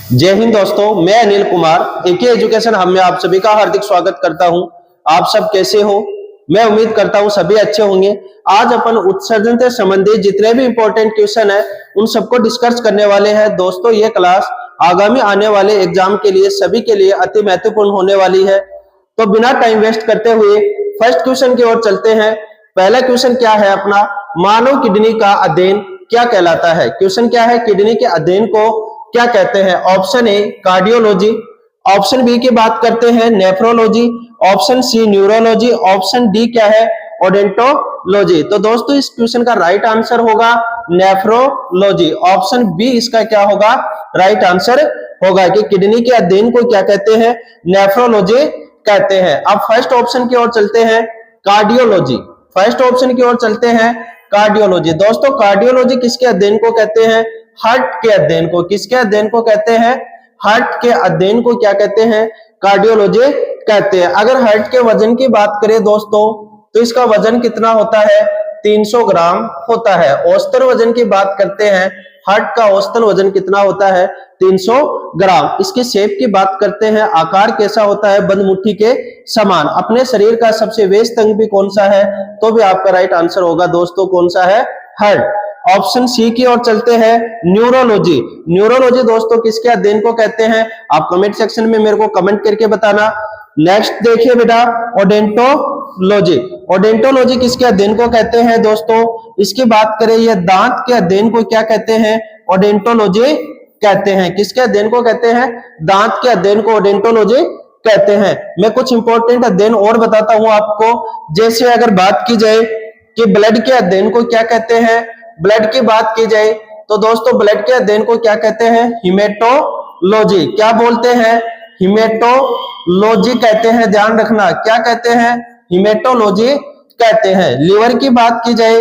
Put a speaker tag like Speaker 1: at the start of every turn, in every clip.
Speaker 1: जय हिंद दोस्तों, मैं अनिल कुमार एके एजुकेशन हब में आप सभी का हार्दिक स्वागत करता हूं। आप सब कैसे हो? मैं उम्मीद करता हूं सभी अच्छे होंगे। आज अपन उत्सर्जन से संबंधित जितने भी इंपॉर्टेंट क्वेश्चन है उन सबको डिस्कस करने वाले हैं। दोस्तों ये क्लास आगामी आने वाले एग्जाम के लिए सभी के लिए अति महत्वपूर्ण होने वाली है। तो बिना टाइम वेस्ट करते हुए फर्स्ट क्वेश्चन की ओर चलते हैं। पहला क्वेश्चन क्या है अपना, मानव किडनी का अध्ययन क्या कहलाता है? क्वेश्चन क्या है, किडनी के अध्ययन को क्या कहते हैं? Option A cardiology, option B की बात करते हैं nephrology, option C neurology, option D क्या है ओडेंटोलॉजी। तो दोस्तों इस क्वेश्चन का राइट आंसर होगा नेफ्रोलॉजी। ऑप्शन बी इसका क्या होगा, राइट आंसर होगा कि किडनी के अध्ययन को क्या कहते हैं, नेफ्रोलॉजी कहते हैं। अब फर्स्ट ऑप्शन की ओर चलते हैं, कार्डियोलॉजी। फर्स्ट ऑप्शन की ओर चलते हैं कार्डियोलॉजी। दोस्तों कार्डियोलॉजी किसके अध्ययन को कहते हैं? हार्ट के अध्ययन को। किसके अध्ययन को कहते हैं? हार्ट के अध्ययन को क्या कहते हैं? कार्डियोलॉजी कहते हैं। अगर हार्ट के वजन की बात करें दोस्तों तो इसका वजन कितना होता है? 300 ग्राम होता है। औसतन वजन की बात करते हैं, हार्ट का औसतन वजन कितना होता है? 300 ग्राम। इसके शेप की बात करते हैं, आकार कैसा होता है? बंद मुट्ठी के समान। अपने शरीर का सबसे व्यस्त अंग भी कौन सा है? तो भी आपका राइट आंसर होगा दोस्तों कौन सा है? हार्ट। ऑप्शन सी की ओर चलते हैं, न्यूरोलॉजी। न्यूरोलॉजी दोस्तों किसके अध्ययन को कहते हैं? आप कमेंट सेक्शन में मेरे को कमेंट करके बताना। नेक्स्ट देखिए बेटा, ओडेंटोलॉजी। ओडेंटोलॉजी किसके अध्ययन को कहते हैं दोस्तों? इसकी बात करें, ये दांत के अध्ययन को क्या कहते हैं? ओडेंटोलॉजी कहते हैं। किसके अध्ययन को कहते हैं? दांत के अध्ययन को ओडेंटोलॉजी कहते हैं। मैं कुछ इंपॉर्टेंट अध्ययन और बताता हूं आपको। जैसे अगर बात की जाए कि ब्लड के अध्ययन को क्या कहते हैं, ब्लड की बात की जाए तो दोस्तों ब्लड के अध्ययन को क्या कहते हैं? हिमेटोलॉजी। क्या बोलते हैं? हिमेटोलॉजी कहते हैं। ध्यान रखना, क्या कहते हैं? हिमेटोलॉजी कहते हैं। लीवर की बात की जाए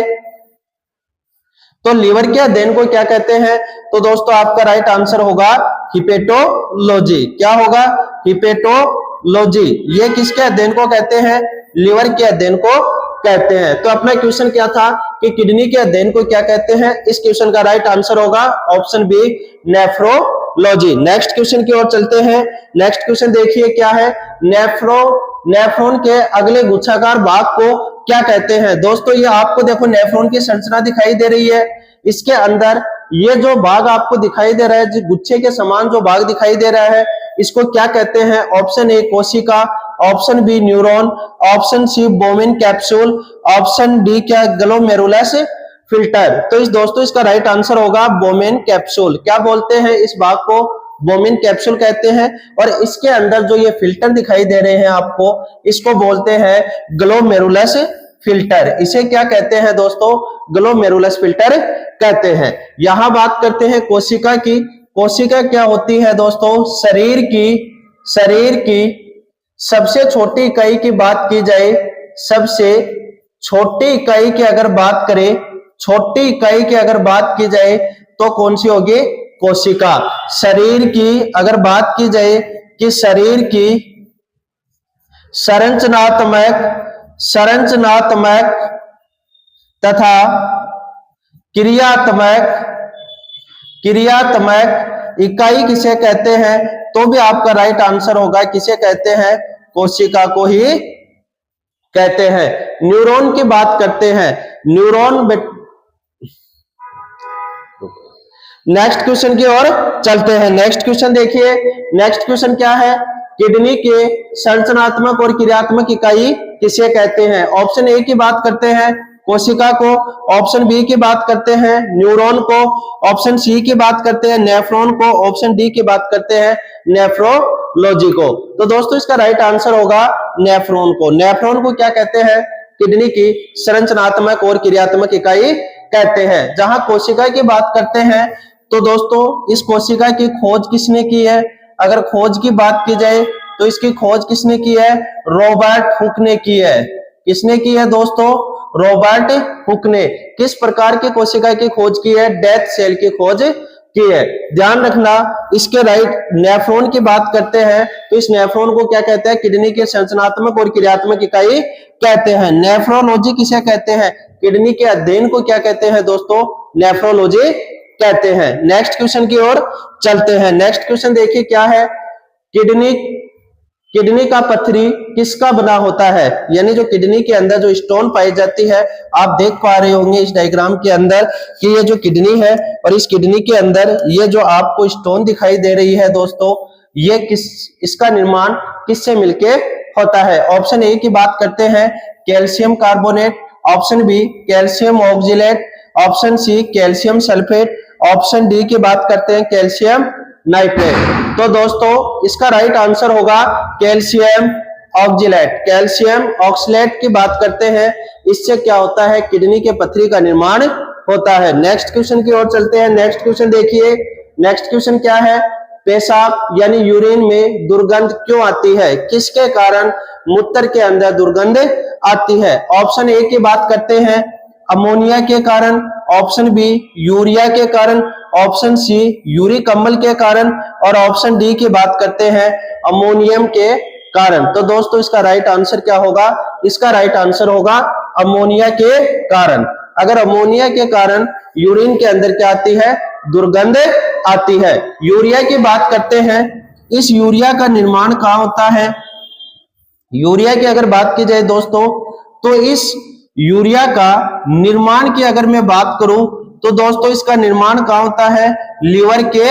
Speaker 1: तो लीवर के अध्ययन को क्या कहते हैं? तो दोस्तों आपका राइट आंसर होगा हिपेटोलॉजी। क्या होगा? हिपेटोलॉजी। ये किसके अध्ययन को कहते हैं? लीवर के अध्ययन को कहते हैं। तो अपना क्वेश्चन क्या था कि किडनी के अध्ययन को क्या कहते हैं? इस क्वेश्चन का राइट आंसर होगा option B nephrology. Next question की ओर चलते हैं। नेक्स्ट क्वेश्चन देखिए क्या है, नेफ्रॉन के अगले गुच्छाकार भाग को क्या कहते हैं? दोस्तों ये आपको देखो नेफ्रॉन की संरचना दिखाई दे रही है। इसके अंदर ये जो भाग आपको दिखाई दे रहा है, गुच्छे के समान जो भाग दिखाई दे रहा है, इसको क्या कहते हैं? ऑप्शन ए कोशिका, option B neuron, option C Bowman capsule, option D क्या ग्लोमेरुलस फिल्टर। तो इस दोस्तों इसका राइट आंसर होगा बोमेन कैप्सूल। क्या बोलते हैं इस भाग को? बोमेन कैप्सूल कहते हैं। और इसके अंदर जो ये फिल्टर दिखाई दे रहे हैं आपको, इसको बोलते हैं ग्लोमेरुलस फिल्टर। इसे क्या कहते हैं दोस्तों? ग्लोमेरुलस फिल्टर कहते हैं। यहां बात करते हैं कोशिका की। कोशिका क्या होती है दोस्तों? शरीर की सबसे छोटी इकाई की बात की जाए, सबसे छोटी इकाई की अगर बात करें, छोटी इकाई की अगर बात की जाए तो कौन सी होगी? कोशिका। शरीर की अगर बात की जाए कि शरीर की संरचनात्मक तथा क्रियात्मक इकाई किसे कहते हैं? तो भी आपका राइट आंसर होगा किसे कहते हैं? कोशिका को ही कहते हैं। न्यूरॉन की बात करते हैं। नेक्स्ट क्वेश्चन की ओर चलते हैं। नेक्स्ट क्वेश्चन देखिए, नेक्स्ट क्वेश्चन क्या है? किडनी के संरचनात्मक और क्रियात्मक इकाई किसे कहते हैं? ऑप्शन ए की बात करते हैं कोशिका को, ऑप्शन बी की बात करते हैं न्यूरॉन को, ऑप्शन सी की बात करते हैं नेफ्रॉन को, ऑप्शन डी की बात करते हैं नेफ्रोलॉजी को। तो दोस्तों इसका राइट आंसर होगा नेफ्रॉन को। नेफ्रॉन को क्या कहते हैं? किडनी की संरचनात्मक और क्रियात्मक इकाई कहते हैं। जहां कोशिका की बात करते हैं तो दोस्तों इस कोशिका की खोज किसने की है? अगर खोज की बात की जाए तो इसकी खोज किसने की है? रॉबर्ट हुक ने की है। किसने की है दोस्तों? रॉबर्ट हुक ने। किस प्रकार की कोशिका की खोज की है? डेथ सेल की खोज की है। ध्यान रखना, इसके राइट नेफ्रॉन की बात करते हैं तो इस नेफ्रॉन को क्या कहते हैं? किडनी के संरचनात्मक और क्रियात्मक इकाई कहते हैं। नेफ्रोलॉजी किसे कहते हैं? किडनी के अध्ययन को क्या कहते हैं दोस्तों? नेफ्रोलॉजी कहते हैं। नेक्स्ट क्वेश्चन की ओर चलते हैं। नेक्स्ट क्वेश्चन देखिए क्या है, किडनी का पथरी किसका बना होता है, यानी जो किडनी के अंदर जो स्टोन पाई जाती है, आप देख पा रहे होंगे इस डायग्राम के अंदर कि ये जो किडनी है और इस किडनी के अंदर ये जो आपको स्टोन दिखाई दे रही है दोस्तों, ये इसका निर्माण किससे मिलके होता है। ऑप्शन ए की बात करते हैं calcium carbonate, option B calcium oxalate, option C calcium sulphate, option D की बात करते हैं कैल्शियम नाइट्रेट। तो दोस्तों इसका राइट आंसर होगा कैल्शियम ऑक्जेलेट। कैल्शियम ऑक्सलेट की बात करते हैं, इससे क्या होता है, किडनी के पथरी का निर्माण होता है। नेक्स्ट क्वेश्चन की ओर चलते हैं। नेक्स्ट क्वेश्चन देखिए, नेक्स्ट क्वेश्चन क्या है, पेशाब यानी यूरिन में दुर्गंध क्यों आती है, किसके कारण मूत्र के अंदर दुर्गंध आती है। ऑप्शन ए की बात करते हैं अमोनिया के कारण, ऑप्शन बी यूरिया के कारण, ऑप्शन सी यूरिक अम्ल के कारण और ऑप्शन डी की बात करते हैं अमोनियम के कारण। तो दोस्तों इसका राइट आंसर क्या होगा, इसका राइट आंसर होगा अमोनिया के कारण। अगर अमोनिया के कारण यूरिन के अंदर क्या आती है, दुर्गंध आती है। यूरिया की बात करते हैं, इस यूरिया का निर्माण कहाँ होता है। यूरिया की अगर बात की जाए दोस्तों, तो इस यूरिया का निर्माण की अगर मैं बात करूं तो दोस्तों इसका निर्माण कहाँ होता है, लीवर के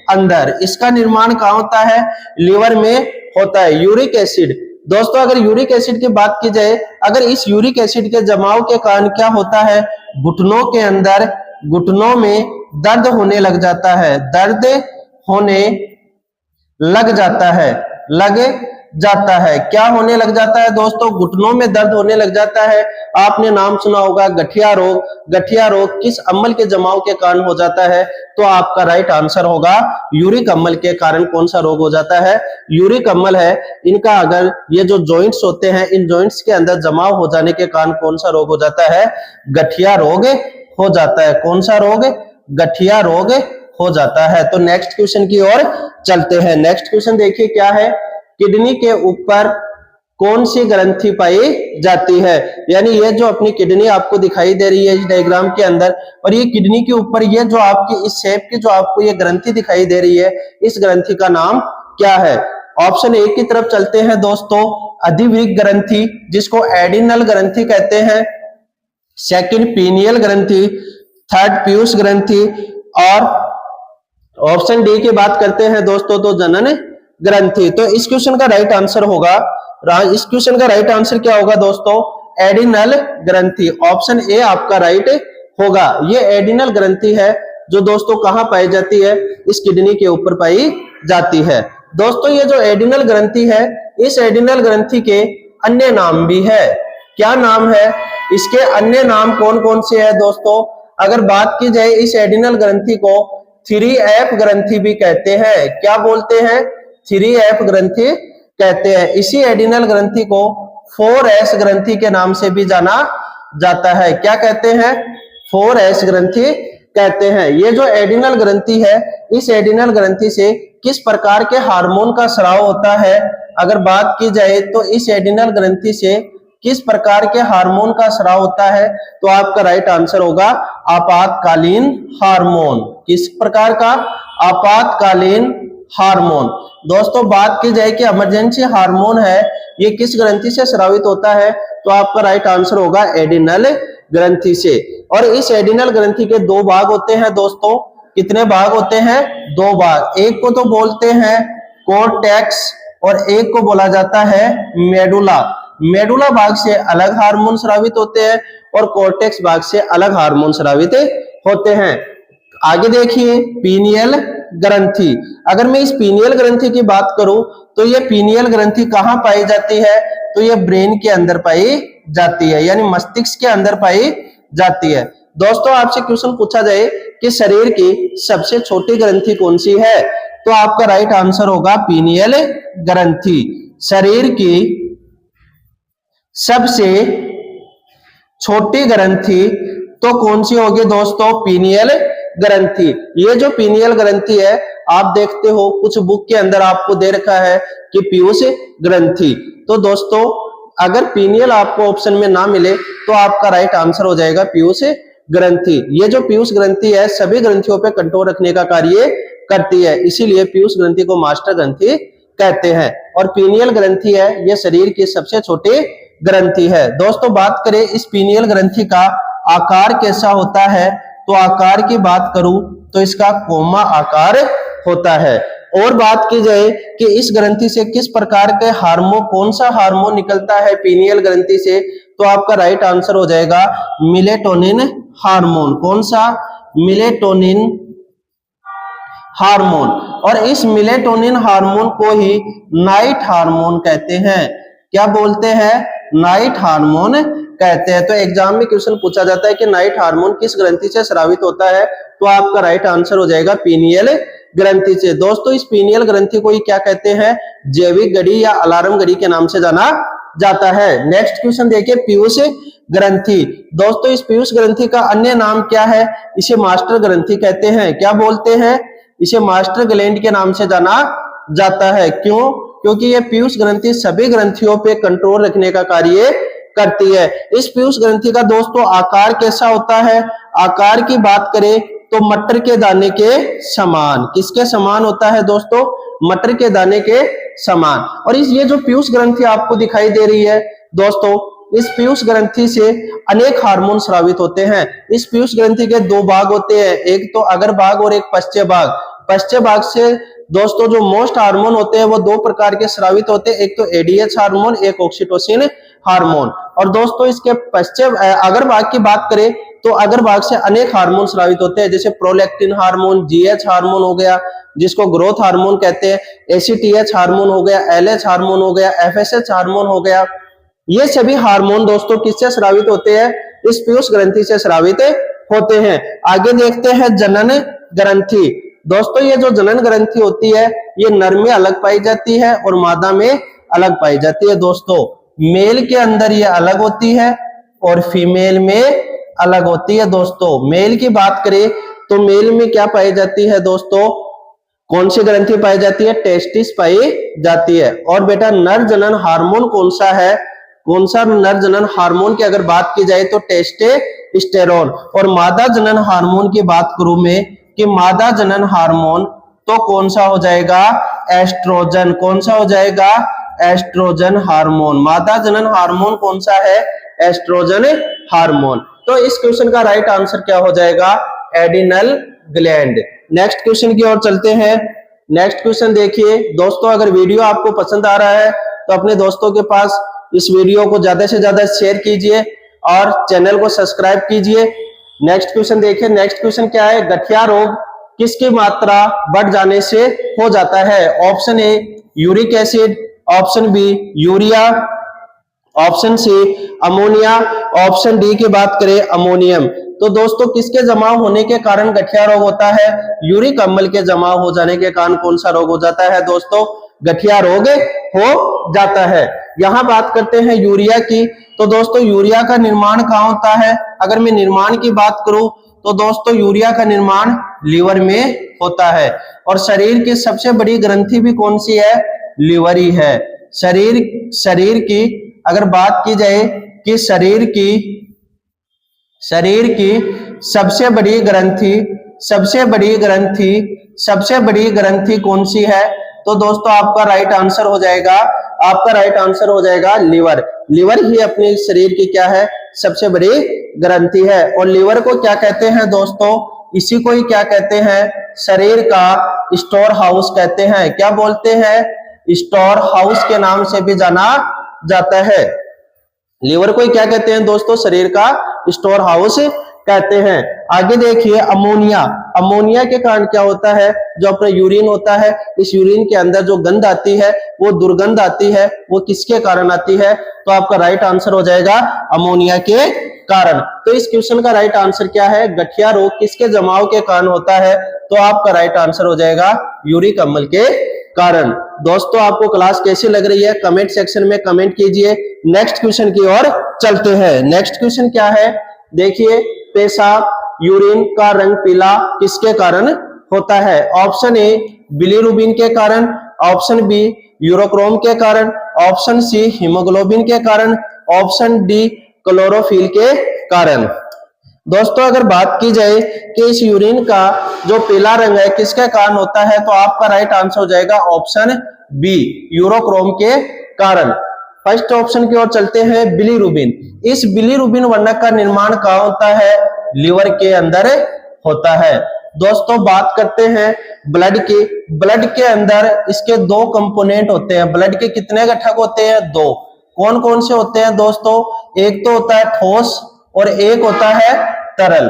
Speaker 1: अंदर। इसका निर्माण कहाँ होता है, लीवर में होता है। यूरिक एसिड दोस्तों, अगर यूरिक एसिड की बात की जाए, अगर इस यूरिक एसिड के जमाव के कारण क्या होता है, घुटनों के अंदर, घुटनों में दर्द होने लग जाता है, दर्द होने लग जाता है, क्या होने लग जाता है दोस्तों, घुटनों में दर्द होने लग जाता है। आपने नाम सुना होगा गठिया रोग। गठिया रोग किस अम्ल के जमाव के कारण हो जाता है, तो आपका राइट आंसर होगा यूरिक अम्ल के कारण कौन सा रोग हो जाता है, यूरिक अम्ल है। इनका अगर ये जो जॉइंट्स होते हैं, इन जॉइंट्स के अंदर जमाव हो जाने के कारण कौन सा रोग हो जाता है, गठिया रोग हो जाता है। कौन सा रोग, गठिया रोग हो जाता है। तो नेक्स्ट क्वेश्चन की ओर चलते हैं। नेक्स्ट क्वेश्चन देखिए क्या है, किडनी के ऊपर कौन सी ग्रंथि पाई जाती है, यानी ये जो अपनी किडनी आपको दिखाई दे रही है इस डायग्राम के अंदर, और ये किडनी के ऊपर ये जो आपकी इस शेप की जो आपको ये ग्रंथि दिखाई दे रही है, इस ग्रंथि का नाम क्या है। ऑप्शन ए की तरफ चलते हैं दोस्तों, अधिवृक्क ग्रंथि जिसको एडिनल ग्रंथि कहते हैं, सेकंड पीनियल ग्रंथि, थर्ड पीयूष ग्रंथि, और ऑप्शन डी की बात करते हैं दोस्तों तो जनन ग्रंथि। तो इस क्वेश्चन का राइट आंसर होगा, इस क्वेश्चन का राइट आंसर क्या होगा दोस्तों, एडिनल ग्रंथि। ऑप्शन ए आपका राइट होगा। ये एडिनल ग्रंथि है जो दोस्तों कहां पाई जाती है, इस किडनी के ऊपर पाई जाती है। दोस्तों ये जो एडिनल ग्रंथि है, इस एडिनल ग्रंथि के अन्य नाम भी है। क्या नाम है, इसके अन्य नाम कौन कौन से है दोस्तों। अगर बात की जाए, इस एडिनल ग्रंथि को 3F ग्रंथि भी कहते हैं। क्या बोलते हैं, 3F ग्रंथि कहते हैं। इसी एडिनल ग्रंथि को 4S ग्रंथि के नाम से भी जाना जाता है। क्या कहते हैं, 4S ग्रंथि कहते हैं। ये जो एडिनल ग्रंथि है, इस एडिनल ग्रंथि से किस प्रकार के हार्मोन का स्राव होता है, अगर बात की जाए तो इस एडिनल ग्रंथि से किस प्रकार के हार्मोन का स्राव होता है, तो आपका राइट आंसर होगा आपातकालीन हार्मोन। किस प्रकार का, आपातकालीन हार्मोन। दोस्तों बात की जाए कि इमरजेंसी हार्मोन है, ये किस ग्रंथि से स्रावित होता है, तो आपका राइट आंसर होगा एडिनल ग्रंथि से। और इस एडिनल ग्रंथि के दो भाग होते हैं दोस्तों। कितने भाग होते हैं, दो भाग। एक को तो बोलते हैं कोर्टेक्स और एक को बोला जाता है मेडुला। मेडुला भाग से अलग हार्मोन स्रावित होते हैं और कोर्टेक्स भाग से अलग हार्मोन स्रावित होते हैं। आगे देखिए पीनियल ग्रंथि। अगर मैं इस पीनियल ग्रंथि की बात करूं तो ये पीनियल ग्रंथि कहां पाई जाती है, तो ये ब्रेन के अंदर पाई जाती है, यानी मस्तिष्क के अंदर पाई जाती है। दोस्तों आपसे क्वेश्चन पूछा जाए कि शरीर की सबसे छोटी ग्रंथि कौन सी है, तो आपका राइट आंसर होगा पीनियल ग्रंथि। शरीर की सबसे छोटी ग्रंथि तो कौन सी होगी दोस्तों, पीनियल ग्रंथि। ये जो पीनियल ग्रंथि है, आप देखते हो कुछ बुक के अंदर आपको दे रखा है कि पीयूष ग्रंथि। तो दोस्तों अगर पीनियल आपको ऑप्शन में ना मिले तो आपका राइट आंसर हो जाएगा पीयूष ग्रंथि, ये जो पीयूष ग्रंथि है सभी ग्रंथियों पे कंट्रोल रखने का कार्य करती है, इसीलिए पीयूष ग्रंथि को मास्टर ग्रंथि कहते हैं। और पीनियल ग्रंथि है, ये शरीर की सबसे छोटी ग्रंथि है। दोस्तों बात करें इस पीनियल ग्रंथि का आकार कैसा होता है, तो आकार की बात करूं तो इसका कोमा आकार होता है। और बात की जाए कि इस ग्रंथि से किस प्रकार के हार्मोन, कौन सा हार्मोन निकलता है पीनियल ग्रंथि से, तो आपका राइट आंसर हो जाएगा मेलेटोनिन हार्मोन। कौन सा? Melatonin hormone. और इस मेलेटोनिन हार्मोन को ही नाइट हार्मोन कहते हैं। क्या बोलते हैं? नाइट हार्मोन कहते हैं। तो एग्जाम में क्वेश्चन पूछा जाता है कि नाइट हार्मोन किस ग्रंथि से स्रावित होता है, तो आपका राइट आंसर हो जाएगा पीनियल ग्रंथि से। दोस्तों इस पीनियल ग्रंथि को ही क्या कहते हैं? जैविक घड़ी या अलार्म घड़ी के नाम से जाना जाता है। नेक्स्ट क्वेश्चन देखिए, पीयूष ग्रंथि। दोस्तों इस पीयूष ग्रंथि का अन्य नाम क्या है? इसे मास्टर ग्रंथि कहते हैं। क्या बोलते हैं? इसे मास्टर ग्लैंड के नाम से जाना जाता है। क्यों? क्योंकि ये पीयूष ग्रंथि सभी ग्रंथियों पे कंट्रोल रखने का कार्य करती है। इस पीयूष ग्रंथि का दोस्तों आकार कैसा होता है? आकार की बात करें तो मटर के दाने के समान। किसके समान होता है दोस्तों? मटर के दाने के समान। और इस ये जो पीयूष ग्रंथि आपको दिखाई दे रही है दोस्तों, इस पीयूष ग्रंथि से अनेक हार्मोन स्रावित होते हैं। इस पीयूष ग्रंथि के दो भाग होते हैं, एक तो अग्र भाग और एक पश्च भाग। पश्च भाग से दोस्तों जो मोस्ट हार्मोन होते हैं वो दो प्रकार के स्रावित होते हैं, एक तो एडीएच हार्मोन, एक ऑक्सीटोसिन हार्मोन। और दोस्तों इसके अग्र भाग की बात करें तो अग्र भाग से अनेक हार्मोन स्रावित होते हैं, जैसे प्रोलैक्टिन हार्मोन, जीएच हार्मोन हो गया जिसको ग्रोथ हार्मोन कहते हैं, एसीटीएच हार्मोन हो गया, एलएच हार्मोन हो गया, एफएसएच हार्मोन हो गया। ये सभी हार्मोन दोस्तों किससे स्रावित होते हैं? इस पीयूष ग्रंथि से स्रावित होते हैं। आगे देखते हैं जनन ग्रंथि। दोस्तों ये जो जनन ग्रंथि होती है ये नर में अलग पाई जाती है और मादा में अलग पाई जाती है। दोस्तों मेल के अंदर ये अलग होती है और फीमेल में अलग होती है। दोस्तों मेल की बात करें तो मेल में क्या पाई जाती है दोस्तों? कौन सी ग्रंथि पाई जाती है? टेस्टिस पाई जाती है। और बेटा नर जनन हार्मोन कौन सा है? कौन सा नर जनन हार्मोन की अगर बात की जाए तो टेस्टोस्टेरोन। और मादा जनन हार्मोन की बात करूं मैं कि मादा जनन हार्मोन तो कौन सा हो जाएगा? एस्ट्रोजन। कौन सा हो जाएगा? Estrogen hormone. मादा जनन हार्मोन कौन सा है? Estrogen hormone. तो इस क्वेश्चन का राइट आंसर क्या हो जाएगा? Adrenal gland. नेक्स्ट क्वेश्चन की ओर चलते हैं। नेक्स्ट क्वेश्चन देखिए दोस्तों, अगर वीडियो आपको पसंद आ रहा है तो अपने दोस्तों के पास इस वीडियो को ज्यादा से ज्यादा शेयर कीजिए और चैनल को सब्सक्राइब कीजिए। नेक्स्ट क्वेश्चन देखिए। नेक्स्ट क्वेश्चन क्या है? गठिया रोग किसकी मात्रा बढ़ जाने से हो जाता है? Option A uric acid, option B urea, option C ammonia, option D की बात करें अमोनियम। तो दोस्तों किसके जमाव होने के कारण गठिया रोग होता है? यूरिक अम्ल के जमाव हो जाने के कारण कौन सा रोग हो जाता है दोस्तों? गठिया रोग हो जाता है। यहां बात करते हैं यूरिया की। तो दोस्तों यूरिया का निर्माण कहां होता है? अगर मैं निर्माण की बात करूं तो दोस्तों यूरिया का निर्माण लीवर में होता है। और शरीर की सबसे बड़ी ग्रंथि भी कौन सी है? लीवर ही है। शरीर की अगर बात की जाए कि शरीर की सबसे बड़ी ग्रंथि कौन सी है? तो दोस्तों आपका राइट आंसर हो जाएगा लीवर। लीवर ही अपने शरीर की क्या है? सबसे बड़ी ग्रंथि है। और लीवर को क्या कहते हैं दोस्तों? इसी को ही क्या कहते हैं? शरीर का स्टोर हाउस कहते हैं। क्या बोलते हैं? स्टोर हाउस के नाम से भी जाना जाता है। लीवर को क्या कहते हैं दोस्तों? शरीर का स्टोर हाउस कहते हैं। आगे देखिए अमोनिया। अमोनिया के कारण क्या होता है? जो अपना यूरिन होता है, इस यूरिन के अंदर जो गंध आती है, वो दुर्गंध आती है, वो किसके कारण आती है? तो आपका राइट आंसर हो जाएगा अमोनिया के कारण। तो इस क्वेश्चन का राइट आंसर क्या है? गठिया रोग किसके जमाव के कारण होता है? तो आपका राइट आंसर हो जाएगा यूरिक अम्ल के कारण। दोस्तों आपको क्लास कैसी लग रही है कमेंट सेक्शन में कमेंट कीजिए। नेक्स्ट क्वेश्चन की ओर चलते हैं। नेक्स्ट क्वेश्चन क्या है? देखिए पेशाब यूरिन का रंग पीला किसके कारण होता है? ऑप्शन ए बिलीरुबिन के कारण, ऑप्शन बी यूरोक्रोम के कारण, ऑप्शन सी हीमोग्लोबिन के कारण, ऑप्शन डी क्लोरोफिल के कारण। दोस्तों अगर बात की जाए कि इस यूरिन का जो पीला रंग है किसके कारण होता है, तो आपका राइट आंसर हो जाएगा ऑप्शन बी, यूरोक्रोम के कारण। फर्स्ट ऑप्शन की ओर चलते हैं, बिलीरुबिन। इस बिलीरुबिन वर्णक का निर्माण कहाँ होता है, लीवर के अंदर होता है। दोस्तों बात करते हैं ब्लड की। ब्लड के अंदर इसके दो कंपोनेंट होते हैं। ब्लड के कितने घटक होते हैं, दो। कौन कौन से होते हैं दोस्तों, एक तो होता है ठोस और एक होता है तरल।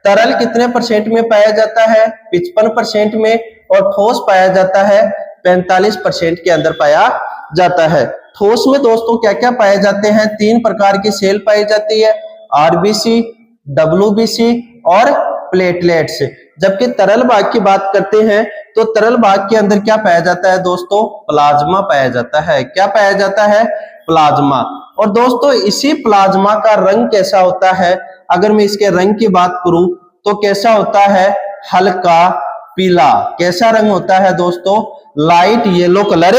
Speaker 1: तरल कितने परसेंट में पाया जाता है, 55% में, और ठोस पाया जाता है 45% के अंदर पाया जाता है। ठोस में दोस्तों क्या क्या पाए जाते हैं, 3 प्रकार की सेल पाई जाती है, आरबीसी, डब्ल्यूबीसी और प्लेटलेट्स। जबकि तरल भाग की बात करते हैं तो तरल भाग के अंदर क्या पाया जाता है दोस्तों, प्लाज्मा पाया जाता है। क्या पाया जाता है, प्लाज्मा। और दोस्तों इसी प्लाज्मा का रंग कैसा होता है, अगर मैं इसके रंग की बात करूं तो कैसा होता है, हल्का पीला। कैसा रंग होता है दोस्तों, लाइट येलो कलर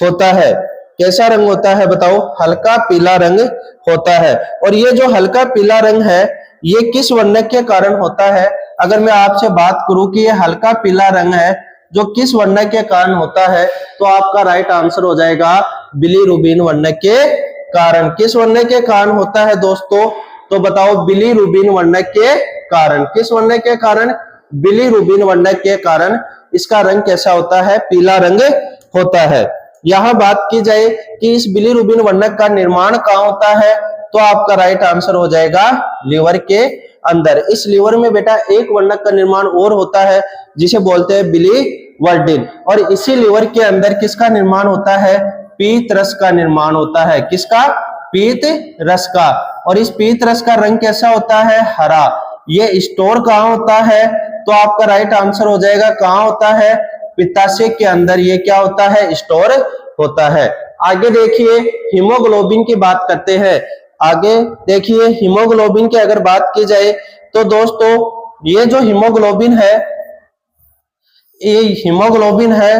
Speaker 1: होता है। कैसा रंग होता है बताओ, हल्का पीला रंग होता है। और ये जो हल्का पीला रंग है ये किस वर्णक के कारण होता है, अगर मैं आपसे बात करूं कि ये हल्का पीला रंग है जो किस वर्णक के कारण होता है, तो आपका राइट आंसर हो जाएगा बिलीरुबिन वर्णक के कारण। किस वर्णक के कारण होता है दोस्तों, तो बताओ, बिलीरुबिन वर्णक के कारण। किस वर्णक के कारण, बिलीरुबिन वर्णक के कारण इसका रंग कैसा होता है, पीला रंग होता है। यहां बात की जाए कि इस बिलीरुबिन वर्णक का निर्माण कहां होता है, तो आपका राइट आंसर हो जाएगा लीवर के अंदर। इस लीवर में बेटा एक वर्णक का निर्माण और होता है जिसे बोलते हैं बिलीवर्डिन, और इसी लीवर के अंदर किसका निर्माण होता है, पीत रस का निर्माण होता है। किसका, पीत रस का। और इस पीत रस का रंग कैसा होता है, हरा। ये स्टोर कहां होता है, तो आपका राइट आंसर हो जाएगा कहां होता है, पित्ताशय के अंदर ये क्या होता है, स्टोर होता है। आगे देखिए हीमोग्लोबिन की बात करते हैं। आगे देखिए हीमोग्लोबिन की अगर बात की जाए तो दोस्तों ये जो हीमोग्लोबिन है, ये हीमोग्लोबिन है,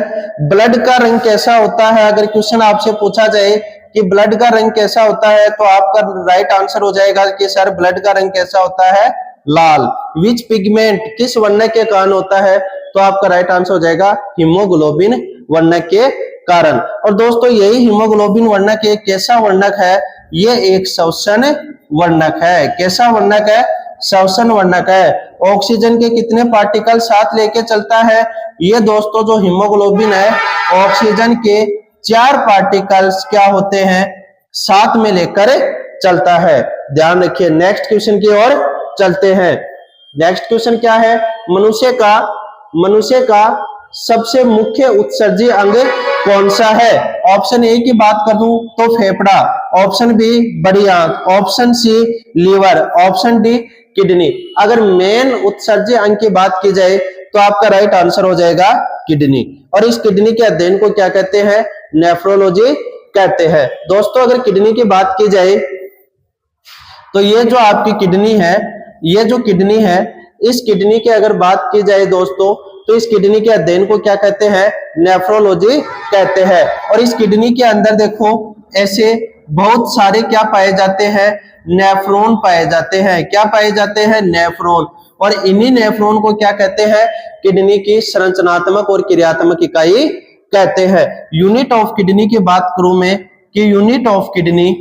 Speaker 1: ब्लड का रंग कैसा होता है, अगर क्वेश्चन आपसे पूछा जाए कि ब्लड का रंग कैसा होता है, तो आपका राइट आंसर हो जाएगा कि सर ब्लड का रंग कैसा होता है, लाल। विच पिगमेंट, किस वर्णक के कारण होता है, तो आपका राइट आंसर हो जाएगा हीमोग्लोबिन वर्णक के कारण। और दोस्तों यही हीमोग्लोबिन वर्णक एक कैसा वर्णक है, ये एक श्वसन वर्णक है। कैसा वर्णक है, श्वसन वर्णक है। ऑक्सीजन के कितने पार्टिकल साथ लेके चलता है, ये दोस्तों जो हीमोग्लोबिन है ऑक्सीजन के 4 पार्टिकल्स क्या होते हैं, साथ में लेकर चलता है। ध्यान रखिए। नेक्स्ट क्वेश्चन की ओर चलते हैं। नेक्स्ट क्वेश्चन क्या है, मनुष्य का सबसे मुख्य उत्सर्जी अंग कौन सा है। ऑप्शन ए की बात करूं तो फेफड़ा, ऑप्शन बी बड़ी आंत, option C liver, option D kidney. अगर मेन उत्सर्जी अंग की बात की जाए तो आपका राइट आंसर हो जाएगा किडनी। और इस किडनी के अध्ययन को क्या कहते हैं, नेफ्रोलॉजी कहते हैं। दोस्तों अगर किडनी की बात की जाए तो ये जो आपकी किडनी है, ये जो किडनी है, इस किडनी की अगर बात की जाए दोस्तों तो इस किडनी के अध्ययन को क्या कहते हैं, नेफ्रोलॉजी कहते हैं। और इस किडनी के अंदर देखो ऐसे बहुत सारे क्या पाए जाते हैं, नेफ्रॉन पाए जाते हैं। क्या पाए जाते हैं, नेफ्रॉन। और इन्हीं नेफ्रॉन को क्या कहते हैं, किडनी की संरचनात्मक और क्रियात्मक इकाई कहते हैं। यूनिट ऑफ किडनी की बात करूं मैं कि यूनिट ऑफ किडनी,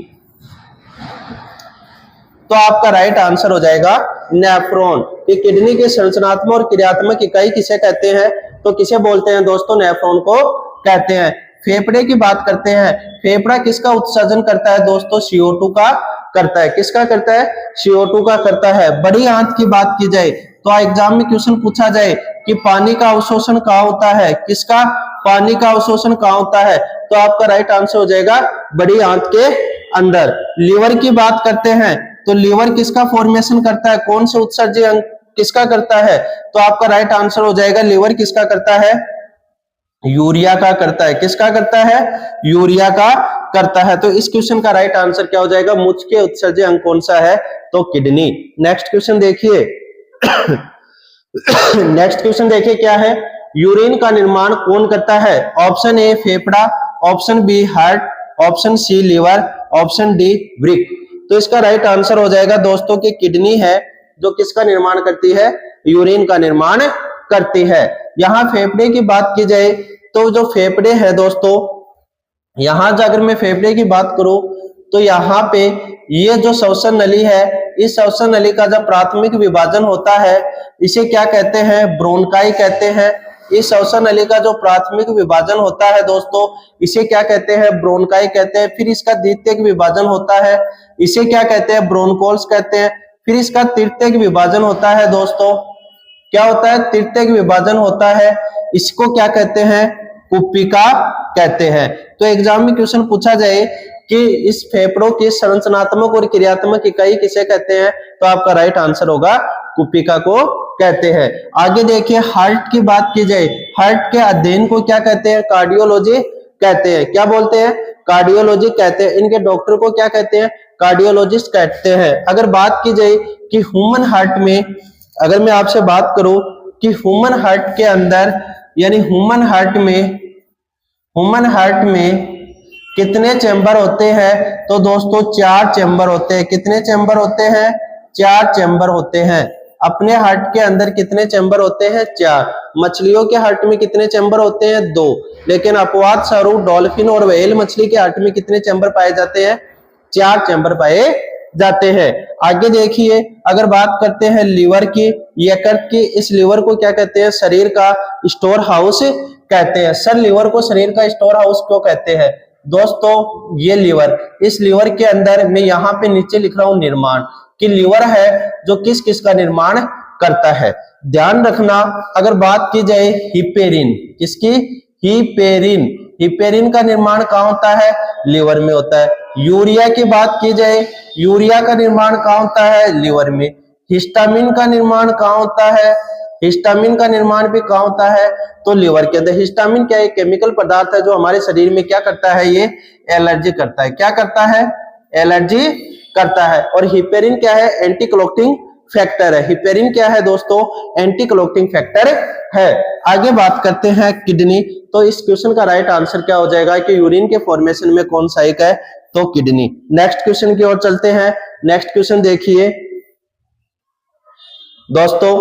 Speaker 1: तो आपका राइट आंसर हो जाएगा नेफ्रॉन। ये किडनी की संरचनात्मक और क्रियात्मक इकाई किसे कहते हैं, तो किसे बोलते हैं दोस्तों, नेफ्रॉन को कहते हैं। फेफड़े की बात करते हैं। फेफड़ा किसका उत्सर्जन करता है दोस्तों, CO2 का करता है। किसका करता है, CO2 का करता है। बड़ी आंत की बात की जाए तो एग्जाम में क्वेश्चन पूछा जाए कि पानी का अवशोषण कहाँ होता है, किसका, पानी का अवशोषण कहाँ होता है, तो आपका राइट आंसर हो जाएगा बड़ी आंत के अंदर। लीवर की बात करते हैं तो लीवर किसका फॉर्मेशन करता है, कौन से उत्सर्जी अंग किसका करता है, तो आपका राइट आंसर हो जाएगा लीवर किसका करता है, यूरिया का करता है। किसका करता है, यूरिया का करता है। तो इस क्वेश्चन का राइट आंसर क्या हो जाएगा, मुख्य उत्सर्जी अंग कौन सा है, तो किडनी। नेक्स्ट क्वेश्चन देखिए नेक्स्ट क्वेश्चन देखिए क्या है, यूरिन का निर्माण कौन करता है। ऑप्शन ए फेफड़ा, option B heart, option C liver, option D वृक्क। तो इसका राइट आंसर हो जाएगा दोस्तों कि किडनी है जो किसका निर्माण करती है, यूरिन का निर्माण करती है। यहाँ फेफड़े की बात की जाए तो जो फेफड़े है दोस्तों, यहाँ अगर मैं फेफड़े की बात करूं तो यहाँ पे ये जो श्वसन नली है, इस श्वसन नली का जब प्राथमिक विभाजन होता है इसे क्या कहते हैं, ब्रोंकाई कहते हैं। इस श्वसन नली का जो प्राथमिक विभाजन होता है दोस्तों, इसे क्या कहते हैं, ब्रोंकाई कहते हैं। फिर इसका द्वितीयक विभाजन होता है, इसे क्या कहते हैं, ब्रोंकोल्स कहते हैं। फिर इसका तृतीयक विभाजन होता है दोस्तों, क्या होता है, तृतीयक विभाजन होता है, इसको क्या कहते हैं, कुप्पिका कहते हैं। तो एग्जाम में क्वेश्चन पूछा जाए कि इस फेफड़ों की संरचनात्मक और क्रियात्मक इकाई किसे कहते हैं, तो आपका राइट आंसर होगा कुप्पिका को कहते हैं। आगे देखिए, हार्ट की बात की जाए, हार्ट के अध्ययन को क्या कहते हैं, कार्डियोलॉजी कहते हैं। क्या बोलते हैं, कार्डियोलॉजी कहते हैं। इनके डॉक्टर को क्या कहते हैं, कार्डियोलॉजिस्ट कहते हैं। अगर बात की जाए कि ह्यूमन हार्ट में, अगर मैं आपसे बात करूं कि ह्यूमन हार्ट के अंदर यानी ह्यूमन हार्ट में कितने चैम्बर होते हैं, तो दोस्तों 4 चैम्बर होते हैं। कितने चैम्बर होते हैं, 4 चैम्बर होते हैं। अपने हार्ट के अंदर कितने चैम्बर होते हैं, 4। मछलियों के हार्ट में कितने चैम्बर होते हैं, 2। लेकिन अपवाद स्वरूप डॉल्फिन और व्हेल मछली के हार्ट में कितने चैम्बर पाए जाते हैं, 4 चैम्बर पाए जाते हैं। आगे देखिए, अगर बात करते हैं लीवर की, यकृत की, इस लीवर को क्या कहते हैं, शरीर का स्टोर हाउस कहते हैं। सर लीवर को शरीर का स्टोर हाउस क्यों कहते हैं, दोस्तों ये लीवर, इस लीवर के अंदर मैं यहाँ पे नीचे लिख रहा हूं निर्माण, कि लीवर है जो किस किस का निर्माण करता है। ध्यान रखना, अगर बात की जाए हिपेरिन, किसकी, हिपेरिन, हिपेरिन का निर्माण कहाँ होता है, लीवर में होता है। यूरिया की बात की जाए, यूरिया का निर्माण कहाँ होता है, लीवर में। हिस्टामिन का निर्माण कहाँ होता है, हिस्टामिन का निर्माण भी कहाँ होता है, तो लीवर के अंदर। हिस्टामिन क्या है, केमिकल पदार्थ है जो हमारे शरीर में क्या करता है, ये एलर्जी करता है। क्या करता है, एलर्जी करता है। और हिपेरिन क्या है, एंटी क्लॉटिंग फैक्टर है। हिपेरिन क्या है दोस्तों, एंटी क्लॉटिंग फैक्टर है। आगे बात करते हैं किडनी, तो इस क्वेश्चन का राइट आंसर क्या हो जाएगा कि यूरिन के फॉर्मेशन में कौन सा एक है, तो किडनी। नेक्स्ट क्वेश्चन की ओर चलते हैं। नेक्स्ट क्वेश्चन देखिए दोस्तों,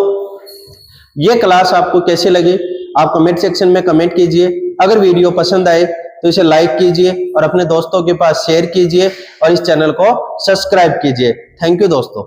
Speaker 1: ये क्लास आपको कैसी लगी, आप कमेंट सेक्शन में कमेंट कीजिए। अगर वीडियो पसंद आए तो इसे लाइक कीजिए और अपने दोस्तों के पास शेयर कीजिए और इस चैनल को सब्सक्राइब कीजिए। थैंक यू दोस्तों।